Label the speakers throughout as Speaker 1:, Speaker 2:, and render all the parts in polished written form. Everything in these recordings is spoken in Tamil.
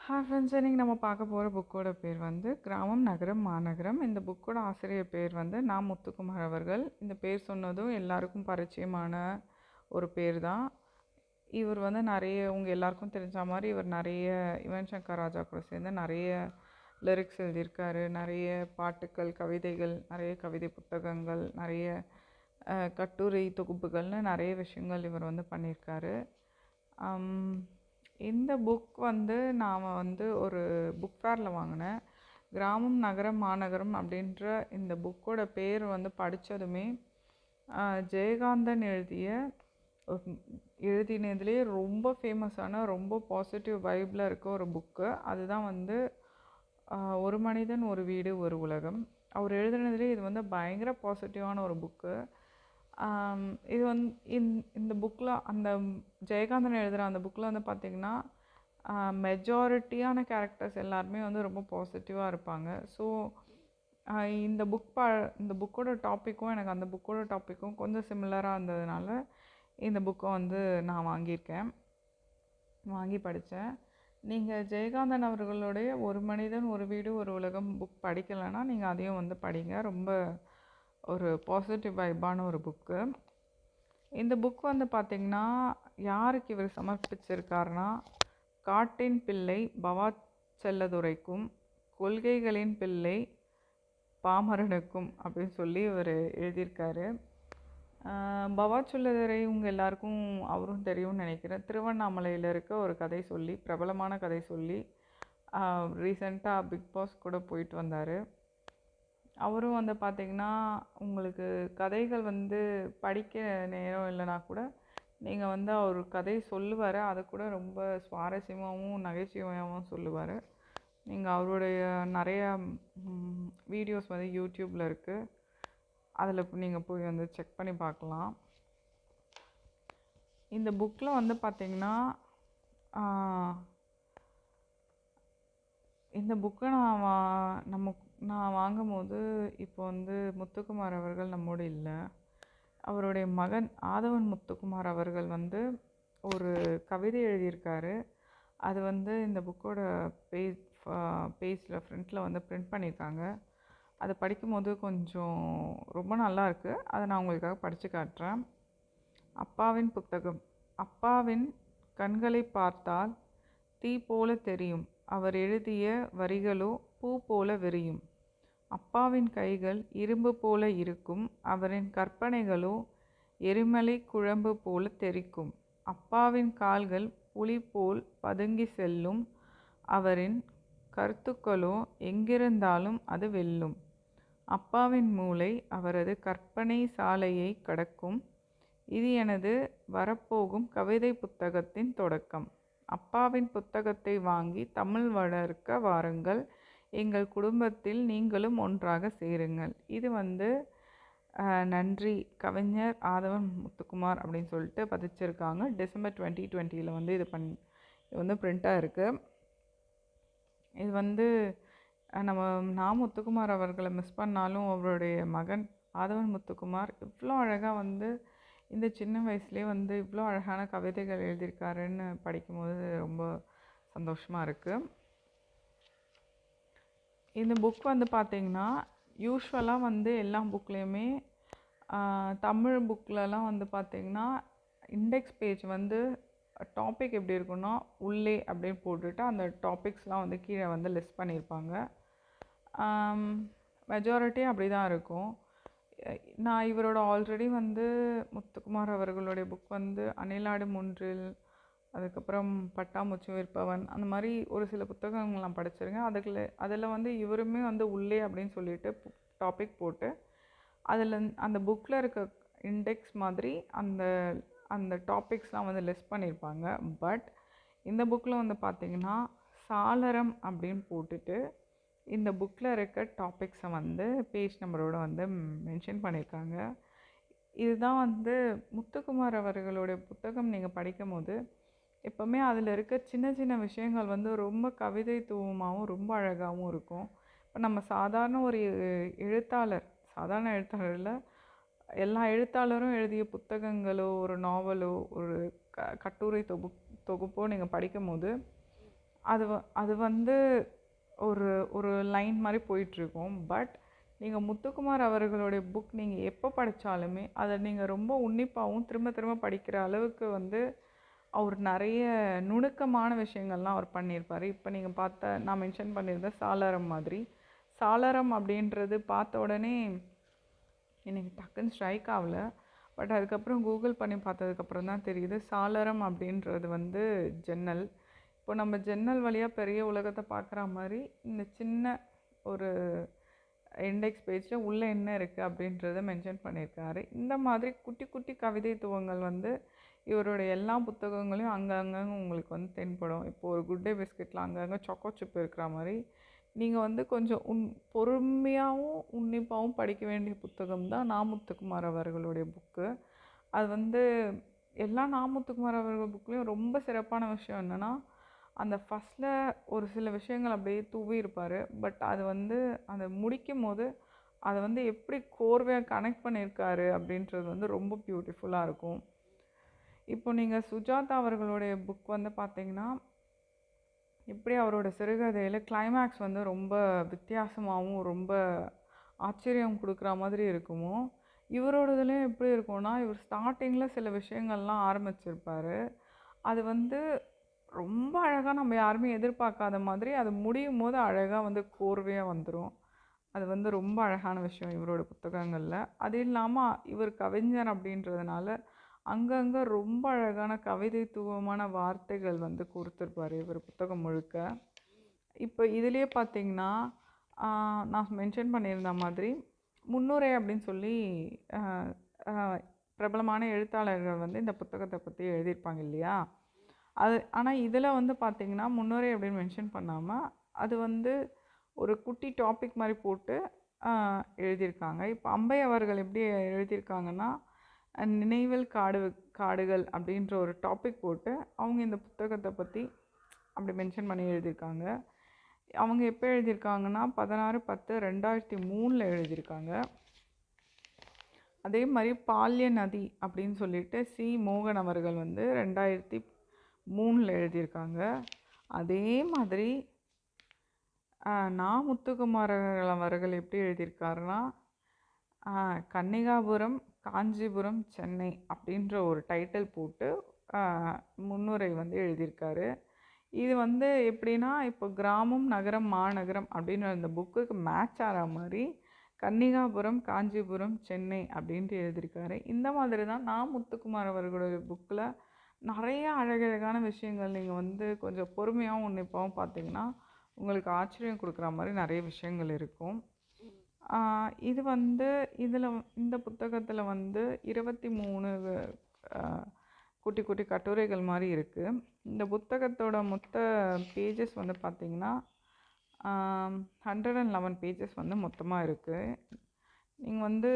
Speaker 1: ஹாய் ஃப்ரெண்ட்ஸ், இன்னைக்கு நம்ம பார்க்க போகிற புக்கோட பேர் வந்து கிராமம் நகரம் மாநகரம். இந்த புக்கோட ஆசிரியர் பேர் வந்து நா. முத்துக்குமார் அவர்கள். இந்த பேர் சொன்னதும் எல்லாருக்கும் பரிச்சயமான ஒரு பேர் தான். இவர் வந்து உங்கள் எல்லாருக்கும் தெரிஞ்ச மாதிரி இவர் நிறைய யுவன் சங்கர் ராஜா கூட சேர்ந்து நிறைய லிரிக்ஸ் எழுதியிருக்காரு. நிறைய பாட்டுக்கள், கவிதைகள், நிறைய கவிதை புத்தகங்கள், நிறைய கட்டுரை தொகுப்புகள்னு நிறைய விஷயங்கள் இவர் வந்து பண்ணியிருக்காரு. இந்த புக் வந்து நாம் வந்து ஒரு புக் ஃபேரில் வாங்கினேன். கிராமம் நகரம் மாநகரம் அப்படின்ற இந்த புக்கோட பேர் வந்து படித்ததுமே ஜெயகாந்தன் எழுதினதுலேயே ரொம்ப ஃபேமஸான, ரொம்ப பாசிட்டிவ் வைப்பில் இருக்க ஒரு புக்கு. அதுதான் வந்து ஒரு மனிதன் ஒரு வீடு ஒரு உலகம். அவர் எழுதுனதுலேயே இது வந்து பயங்கர பாசிட்டிவான ஒரு புக்கு. இது வந்து இந்த புக்கில் அந்த ஜெயகாந்தன் எழுதுகிற அந்த புக்கில் வந்து பார்த்திங்கன்னா மெஜாரிட்டியான கேரக்டர்ஸ் எல்லாருமே வந்து ரொம்ப பாசிட்டிவாக இருப்பாங்க. ஸோ இந்த புக்கோட டாப்பிக்கும் எனக்கு அந்த புக்கோட டாப்பிக்கும் கொஞ்சம் சிமிலராக இருந்ததுனால இந்த புக்கை வந்து நான் வாங்கி படித்தேன். நீங்கள் ஜெயகாந்தன் அவர்களுடைய ஒரு மனிதன் ஒரு வீடு ஒரு உலகம் புக் படிக்கலைன்னா நீங்கள் அதையும் வந்து படிங்க. ரொம்ப ஒரு பாசிட்டிவ் வைப்பான ஒரு புக்கு. இந்த புக் வந்து பார்த்திங்கன்னா யாருக்கு இவர் சமர்ப்பிச்சிருக்காருனா, காட்டின் பிள்ளை பவா செல்லதுரைக்கும் கொள்கைகளின் பிள்ளை பாமரனுக்கும் அப்படின்னு சொல்லி இவர் எழுதியிருக்காரு. பவா செல்லதுரை உங்கள் எல்லாருக்கும் அவரும் தெரியும்னு நினைக்கிறேன். திருவண்ணாமலையில் இருக்க ஒரு கதை சொல்லி, பிரபலமான கதை சொல்லி, ரீசெண்டாக பிக் பாஸ் கூட போயிட்டு வந்தார். அவரும் வந்து பார்த்திங்கன்னா உங்களுக்கு கதைகள் வந்து படிக்க நேரம் இல்லைனா கூட நீங்கள் வந்து அவர் கதை சொல்லுவார். அதை கூட ரொம்ப சுவாரஸ்யமாகவும் நகைச்சுவையாகவும் சொல்லுவார். நீங்கள் அவருடைய நிறையா வீடியோஸ் வந்து யூடியூப்பில் இருக்குது. அதில் நீங்கள் போய் வந்து செக் பண்ணி பார்க்கலாம். இந்த புக்கில் வந்து பார்த்திங்கன்னா இந்த புக்கை நான் வாங்கும்போது இப்போ வந்து முத்துக்குமார் அவர்கள் நம்மோடு இல்லை. அவருடைய மகன் ஆதவன் முத்துக்குமார் அவர்கள் வந்து ஒரு கவிதை எழுதியிருக்காரு. அது வந்து இந்த புக்கோட பேஜில் ஃப்ரண்ட்டில் வந்து பிரிண்ட் பண்ணியிருக்காங்க. அதை படிக்கும்போது கொஞ்சம் ரொம்ப நல்லா இருக்குது. அதை நான் உங்களுக்காக படித்து காட்டுறேன். அப்பாவின் புத்தகம். அப்பாவின் கண்களை பார்த்தால் தீ போல தெரியும். அவர் எழுதிய வரிகளோ பூ போல விரியும். அப்பாவின் கைகள் இரும்பு போல இருக்கும். அவரின் கற்பனைகளோ எரிமலை குழம்பு போல தெறிக்கும். அப்பாவின் கால்கள் புலி போல் பதுங்கி செல்லும். அவரின் கருத்துக்களோ எங்கிருந்தாலும் அது வெல்லும். அப்பாவின் மூளை அவரது கற்பனை சாலையை கடக்கும். இது எனது வரப்போகும் கவிதை புத்தகத்தின் தொடக்கம். அப்பாவின் புத்தகத்தை வாங்கி தமிழ் வளர்க்க வாருங்கள். எங்கள் குடும்பத்தில் நீங்களும் ஒன்றாக சேருங்கள். இது வந்து நன்றி கவிஞர் ஆதவன் முத்துக்குமார் அப்படின்னு சொல்லிட்டு பதிச்சிருக்காங்க. டிசம்பர் 2020 வந்து இது வந்து பிரிண்ட்டாக இருக்குது. இது வந்து நம்ம நா. முத்துக்குமார் அவர்களை மிஸ் பண்ணாலும் அவருடைய மகன் ஆதவன் முத்துக்குமார் இவ்வளோ அழகாக வந்து இந்த சின்ன வயசுலேயே வந்து இவ்வளோ அழகான கவிதைகள் எழுதியிருக்காருன்னு படிக்கும்போது ரொம்ப சந்தோஷமாக இருக்குது. இந்த புக் வந்து பார்த்திங்கன்னா யூஸ்வலாக வந்து எல்லா புக்லேயுமே தமிழ் புக்கிலலாம் வந்து பார்த்திங்கன்னா இண்டெக்ஸ் பேஜ் வந்து டாபிக் எப்படி இருக்குன்னா உள்ளே அப்படின்னு போட்டுட்டு அந்த டாபிக்ஸ்லாம் வந்து கீழே வந்து லிஸ்ட் பண்ணியிருப்பாங்க. மெஜாரிட்டி அப்படி தான் இருக்கும். நான் இவரோட ஆல்ரெடி வந்து முத்துக்குமார் அவர்களுடைய புக் வந்து அணிலாடு மூன்றில், அதுக்கப்புறம் பட்டாம்பூச்சி விற்பவன், அந்த மாதிரி ஒரு சில புத்தகங்கள் நான் படிச்சிருக்கேன். அதில் வந்து இவருமே வந்து உள்ளே அப்படின்னு சொல்லிட்டு டாபிக் போட்டு அதில் அந்த புக்கில் இருக்க இண்டெக்ஸ் மாதிரி அந்த அந்த டாபிக்ஸ்லாம் வந்து லிஸ்ட் பண்ணியிருப்பாங்க. பட் இந்த புக்கில் வந்து பார்த்திங்கன்னா சாளரம் அப்படின்னு போட்டுட்டு இந்த புக்கில் இருக்க டாபிக்ஸை வந்து பேஜ் நம்பரோடு வந்து மென்ஷன் பண்ணியிருக்காங்க. இதுதான் வந்து முத்துக்குமார் அவர்களுடைய புத்தகம் நீங்கள் படிக்கும் போது எப்போவுமே அதில் இருக்க சின்ன சின்ன விஷயங்கள் வந்து ரொம்ப கவிதைத்துவமாகவும் ரொம்ப அழகாகவும் இருக்கும். இப்போ நம்ம சாதாரண எழுத்தாளரில் எல்லா எழுத்தாளரும் எழுதிய புத்தகங்களோ ஒரு நாவலோ ஒரு கட்டுரை தொகுப்போ நீங்கள் படிக்கும் போது அது வந்து ஒரு ஒரு லைன் மாதிரி போயிட்டுருக்கும். பட் நீங்கள் முத்துக்குமார் அவர்களுடைய புக் நீங்கள் எப்போ படித்தாலுமே அதை நீங்கள் ரொம்ப உன்னிப்பாகவும் திரும்ப திரும்ப படிக்கிற அளவுக்கு வந்து அவர் நிறைய நுணுக்கமான விஷயங்கள்லாம் அவர் பண்ணியிருப்பார். இப்போ நீங்கள் நான் மென்ஷன் பண்ணியிருந்தேன் சாளரம் மாதிரி. சாளரம் அப்படின்றது பார்த்த உடனே எனக்கு டக்குன்னு ஸ்ட்ரைக் ஆகல. பட் அதுக்கப்புறம் கூகுள் பண்ணி பார்த்ததுக்கப்புறம் தான் தெரியுது சாளரம் அப்படின்றது வந்து ஜன்னல். இப்போ நம்ம ஜன்னல் வழியாக பெரிய உலகத்தை பார்க்குற மாதிரி இந்த சின்ன ஒரு இண்டெக்ஸ் பேஜில் உள்ளே என்ன இருக்குது அப்படின்றத மென்ஷன் பண்ணியிருக்காரு. இந்த மாதிரி குட்டி குட்டி கவிதைத்துவங்கள் வந்து இவருடைய எல்லா புத்தகங்களையும் அங்கங்கே உங்களுக்கு வந்து தென்படும். இப்போ ஒரு குட் டே பிஸ்கெட்டில் அங்கங்கே சொக்கோ சிப் இருக்கிற மாதிரி நீங்கள் வந்து கொஞ்சம் பொறுமையாகவும் உன்னிப்பாகவும் படிக்க வேண்டிய புத்தகம் தான் நா. முத்துக்குமார் அவர்களுடைய புக்கு. அது வந்து எல்லா நா. முத்துக்குமார் அவர்கள் புக்லேயும் ரொம்ப சிறப்பான விஷயம் என்னென்னா, அந்த ஃபஸ்ட்டில் ஒரு சில விஷயங்கள் அப்படியே தூவி இருப்பார். பட் அது வந்து அதை முடிக்கும் போது அதை வந்து எப்படி கோர்வையாக கனெக்ட் பண்ணியிருக்காரு அப்படின்றது வந்து ரொம்ப பியூட்டிஃபுல்லாக இருக்கும். இப்போ நீங்கள் சுஜாதா அவர்களுடைய புக் வந்து பார்த்தீங்கன்னா, இப்படி அவரோட சிறுகதையில் கிளைமேக்ஸ் வந்து ரொம்ப வித்தியாசமாகவும் ரொம்ப ஆச்சரியம் கொடுக்குற மாதிரி இருக்குமோ, இவரோடதுலேயும் எப்படி இருக்கும்னா, இவர் ஸ்டார்டிங்கில் சில விஷயங்கள்லாம் ஆரம்பிச்சிருப்பார். அது வந்து ரொம்ப அழகாக நம்ம யாருமே எதிர்பார்க்காத மாதிரி அது முடியும் போது அழகாக வந்து கோர்வையாக வந்துடும். அது வந்து ரொம்ப அழகான விஷயம் இவரோட புத்தகங்களில். அது இல்லாமல் இவர் கவிஞர் அப்படின்றதுனால அங்கங்கே ரொம்ப அழகான கவிதைத்துவமான வார்த்தைகள் வந்து கொடுத்துருப்பார் இவர் புத்தகம் முழுக்க. இப்போ இதிலே பார்த்திங்கன்னா, நான் மென்ஷன் பண்ணியிருந்த மாதிரி முன்னுரை அப்படின்னு சொல்லி பிரபலமான எழுத்தாளர்கள் வந்து இந்த புத்தகத்தை பற்றி எழுதியிருப்பாங்க இல்லையா? ஆனால் இதில் வந்து பார்த்திங்கன்னா முன்னுரை அப்படின்னு மென்ஷன் பண்ணாமல் அது வந்து ஒரு குட்டி டாபிக் மாதிரி போட்டு எழுதியிருக்காங்க. இப்போ அம்பை அவர்கள் எப்படி எழுதியிருக்காங்கன்னா, நினைவில் காடுகள் அப்படின்ற ஒரு டாபிக் போட்டு அவங்க இந்த புத்தகத்தை பற்றி அப்படி மென்ஷன் பண்ணி எழுதியிருக்காங்க. அவங்க எப்போ எழுதியிருக்காங்கன்னா 16/10/2003 எழுதியிருக்காங்க. அதே மாதிரி பால்ய நதி அப்படின்னு சொல்லிட்டு சி. மோகன் அவர்கள் வந்து 2003 எழுதியிருக்காங்க. அதே மாதிரி நா. முத்துக்குமார் அவர்கள் எப்படி எழுதியிருக்காருன்னா, கன்னிகாபுரம், காஞ்சிபுரம், சென்னை அப்படின்ற ஒரு டைட்டில் போட்டு முன்னுரை வந்து எழுதியிருக்காரு. இது வந்து எப்படின்னா, இப்போ கிராமம், நகரம், மாநகரம் அப்படின்ற அந்த புக்குக்கு மேட்ச் ஆகிற மாதிரி கன்னிகாபுரம், காஞ்சிபுரம், சென்னை அப்படின்ட்டு எழுதியிருக்காரு. இந்த மாதிரி தான் நா. முத்துக்குமார் அவர்களுடைய புக்கில் நிறைய அழகழகான விஷயங்கள் நீங்கள் வந்து கொஞ்சம் பொறுமையாகவும் உன்னிப்பாகவும் பார்த்தீங்கன்னா உங்களுக்கு ஆச்சரியம் கொடுக்குற மாதிரி நிறைய விஷயங்கள் இருக்கும். இது வந்து இந்த புத்தகத்தில் வந்து 23 குட்டி குட்டி கட்டுரைகள் மாதிரி இருக்குது. இந்த புத்தகத்தோட மொத்த பேஜஸ் வந்து பார்த்திங்கன்னா 111 பேஜஸ் வந்து மொத்தமாக இருக்குது. நீங்கள் வந்து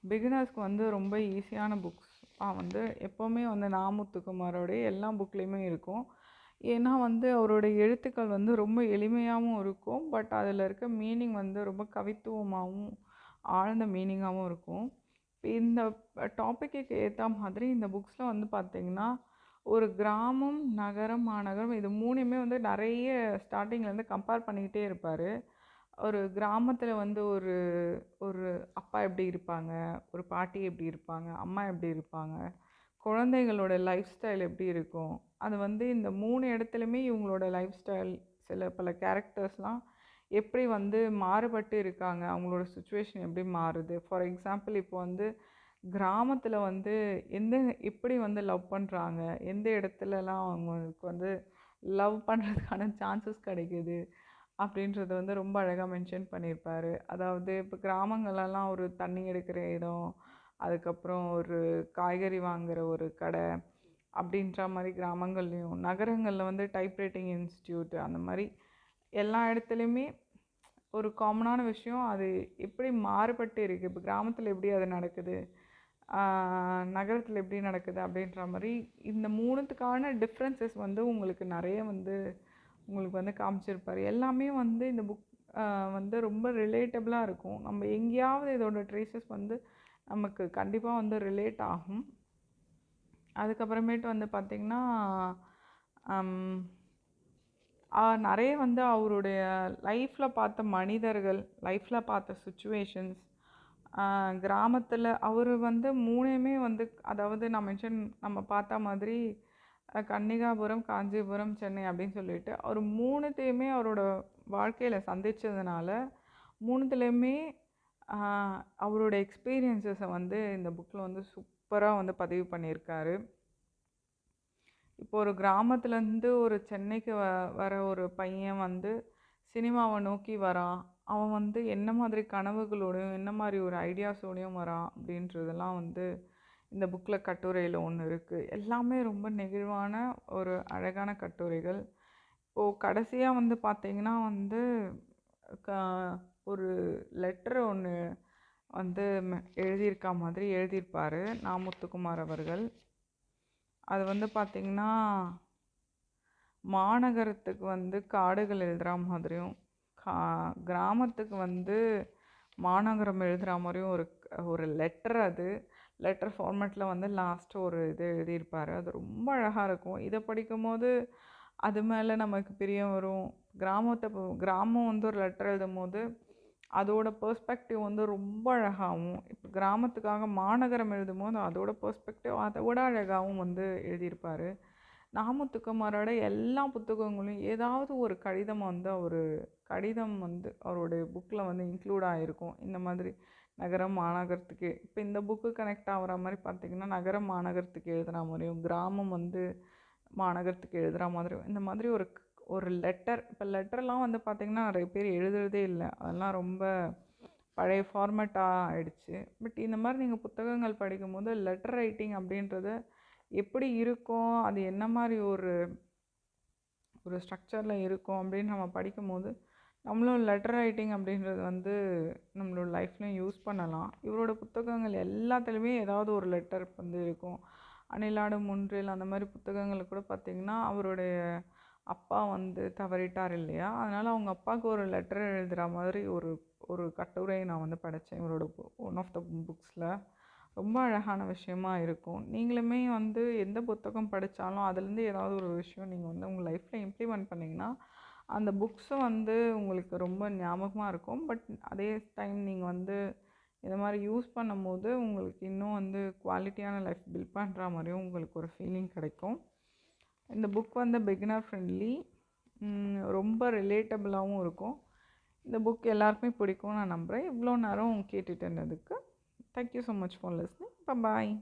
Speaker 1: பிகினர்ஸ்க்கு வந்து ரொம்ப ஈஸியான புக்ஸ் வந்து எப்போவுமே வந்து நா. முத்துக்குமாரோடைய எல்லா புக்லேயுமே இருக்கும். ஏன்னா வந்து அவருடைய எழுத்துக்கள் வந்து ரொம்ப எளிமையாகவும் இருக்கும். பட் அதில் இருக்க மீனிங் வந்து ரொம்ப கவித்துவமாகவும் ஆழ்ந்த மீனிங்காகவும் இருக்கும். இந்த டாப்பிக்கு ஏற்ற மாதிரி இந்த புக்ஸில் வந்து பார்த்திங்கன்னா ஒரு கிராமம், நகரம், மாநகரம் இது மூணுமே வந்து நிறைய ஸ்டார்டிங்லேருந்து கம்பேர் பண்ணிக்கிட்டே இருப்பார். ஒரு கிராமத்தில் வந்து ஒரு ஒரு அப்பா எப்படி இருப்பாங்க, ஒரு பாட்டி எப்படி இருப்பாங்க, அம்மா எப்படி இருப்பாங்க, குழந்தைகளோட லைஃப் ஸ்டைல் எப்படி இருக்கும், அது வந்து இந்த 3 இடத்துலையுமே இவங்களோட லைஃப் ஸ்டைல் பல கேரக்டர்ஸ்லாம் எப்படி வந்து மாறுபட்டு இருக்காங்க, அவங்களோட சுச்சுவேஷன் எப்படி மாறுது. ஃபார் எக்ஸாம்பிள் இப்போ வந்து கிராமத்தில் வந்து எப்படி வந்து லவ் பண்ணுறாங்க, எந்த இடத்துலலாம் அவங்களுக்கு வந்து லவ் பண்ணுறதுக்கான சான்சஸ் கிடைக்குது அப்படின்றத வந்து ரொம்ப அழகாக மென்ஷன் பண்ணியிருப்பார். அதாவது இப்போ கிராமங்களெல்லாம் ஒரு தண்ணி எடுக்கிற இடம், அதுக்கப்புறம் ஒரு காய்கறி வாங்குகிற ஒரு கடை அப்படின்ற மாதிரி கிராமங்கள்லேயும், நகரங்களில் வந்து டைப்ரைட்டிங் இன்ஸ்டியூட் அந்த மாதிரி எல்லா இடத்துலையுமே ஒரு காமனான விஷயம் அது எப்படி மாறுபட்டு இருக்குது. இப்போ கிராமத்தில் எப்படி அது நடக்குது, நகரத்தில் எப்படி நடக்குது அப்படின்ற மாதிரி இந்த மூணுத்துக்கான டிஃப்ரென்சஸ் வந்து உங்களுக்கு நிறைய வந்து உங்களுக்கு வந்து காமிச்சிருப்பார். எல்லாமே வந்து இந்த புக் வந்து ரொம்ப ரிலேட்டபிளாக இருக்கும். நம்ம எங்கேயாவது இதோட ட்ரேசஸ் வந்து நமக்கு கண்டிப்பாக வந்து ரிலேட் ஆகும். அதுக்கப்புறமேட்டு வந்து பார்த்திங்கன்னா நிறைய வந்து அவருடைய லைஃப்பில் பார்த்த மனிதர்கள், லைஃப்பில் பார்த்த சுச்சுவேஷன்ஸ், கிராமத்தில் அவர் வந்து மூணுமே வந்து, அதாவது நான் நம்ம பார்த்த மாதிரி கன்னிகாபுரம், காஞ்சிபுரம், சென்னை அப்படின்னு சொல்லிட்டு அவர் மூணுத்தையுமே அவரோட வாழ்க்கையில் சந்தித்ததுனால மூணுத்துலேயுமே அவரோட எக்ஸ்பீரியன்ஸஸை வந்து இந்த புக்கில் வந்து சூப்பராக வந்து பதிவு பண்ணியிருக்காரு. இப்போ ஒரு கிராமத்துலேருந்து ஒரு சென்னைக்கு வர ஒரு பையன் வந்து சினிமாவை நோக்கி வரான். அவன் வந்து என்ன மாதிரி கனவுகளோடையும் என்ன மாதிரி ஒரு ஐடியாஸோடையும் வரான் அப்படின்றதெல்லாம் வந்து இந்த புக்கில் கட்டுரையில் ஒன்று இருக்குது. எல்லாமே ரொம்ப நெகிழ்வான ஒரு அழகான கட்டுரைகள். இப்போது கடைசியாக வந்து பார்த்திங்கன்னா வந்து ஒரு லெட்டர் ஒன்று வந்து எழுதியிருக்கா மாதிரி எழுதியிருப்பார் நா. முத்துக்குமார் அவர்கள். அது வந்து பார்த்திங்கன்னா மாநகரத்துக்கு வந்து காடுகள் எழுதுகிற மாதிரியும், கிராமத்துக்கு வந்து மாநகரம் எழுதுகிற மாதிரியும் ஒரு லெட்டர். அது லெட்டர் ஃபார்மேட்டில் வந்து லாஸ்ட்டு ஒரு இது எழுதியிருப்பார். அது ரொம்ப அழகாக இருக்கும். இதை படிக்கும்போது அது மேலே நமக்கு பிரியம் வரும். கிராமம் வந்து ஒரு லெட்டர் எழுதும் போது அதோட பெர்ஸ்பெக்டிவ் வந்து ரொம்ப அழகாகவும், இப்போ கிராமத்துக்காக மாநகரம் எழுதும் போது அதோட பெர்ஸ்பெக்டிவ் அதை விட அழகாகவும் வந்து எழுதியிருப்பார். நா. முத்துக்குமாரோட எல்லா புத்தகங்களையும் ஏதாவது ஒரு கடிதம் வந்து அவருடைய புக்கில் வந்து இன்க்ளூட் ஆகிருக்கும். இந்த மாதிரி நகரம் மாநகரத்துக்கு, இப்போ இந்த புக்கு கனெக்ட் ஆகிற மாதிரி பார்த்திங்கன்னா நகரம் மாநகரத்துக்கு எழுதுகிற மாதிரியும், கிராமம் வந்து மாநகரத்துக்கு எழுதுகிற மாதிரியும், இந்த மாதிரி ஒரு லெட்டர். இப்போ லெட்டர்லாம் வந்து பார்த்திங்கன்னா நிறைய பேர் எழுதுறதே இல்லை. அதெல்லாம் ரொம்ப பழைய ஃபார்மேட்டாக ஆயிடுச்சு. பட் இந்த மாதிரி நீங்கள் புத்தகங்கள் படிக்கும்போது லெட்டர் ரைட்டிங் அப்படின்றது எப்படி இருக்கும், அது என்ன மாதிரி ஒரு ஸ்ட்ரக்சரில் இருக்கும் அப்படின்னு நம்ம படிக்கும்போது நம்மளும் லெட்டர் ரைட்டிங் அப்படின்றது வந்து நம்மளோட லைஃப்லையும் யூஸ் பண்ணலாம். இவரோட புத்தகங்கள் எல்லாத்துலேயுமே ஏதாவது ஒரு லெட்டர் வந்து இருக்கும். அணிலாடு முன்றில் அந்த மாதிரி புத்தகங்கள் கூட பார்த்திங்கன்னா அவருடைய அப்பா வந்து தவறிட்டார் இல்லையா, அதனால் அவங்க அப்பாவுக்கு ஒரு லெட்டர் எழுதுகிற மாதிரி ஒரு கட்டுரையை நான் வந்து படித்தேன் இவரோட ஒன் ஆஃப் த புக்ஸில். ரொம்ப அழகான விஷயமா இருக்கும். நீங்களுமே வந்து எந்த புத்தகம் படித்தாலும் அதுலேருந்து ஏதாவது ஒரு விஷயம் நீங்கள் வந்து உங்கள் லைஃப்பில் இம்ப்ளிமெண்ட் பண்ணிங்கன்னா அந்த புக்ஸும் வந்து உங்களுக்கு ரொம்ப ஞாபகமாக இருக்கும். பட் அதே டைம் நீங்கள் வந்து இந்த மாதிரி யூஸ் பண்ணும்போது உங்களுக்கு இன்னும் வந்து குவாலிட்டியான லைஃப் பில்ட் பண்ணுற மாதிரியும் உங்களுக்கு ஒரு ஃபீலிங் கிடைக்கும். இந்த புக் வந்து பிகினர் ஃப்ரெண்ட்லி, ரொம்ப ரிலேட்டபிளாகவும் இருக்கும். இந்த புக் எல்லாருக்குமே பிடிக்கும்னு நான் நம்புகிறேன். இவ்வளோ நேரம் கேட்டுட்டு இருந்ததுக்கு thank you so much for listening. Bye.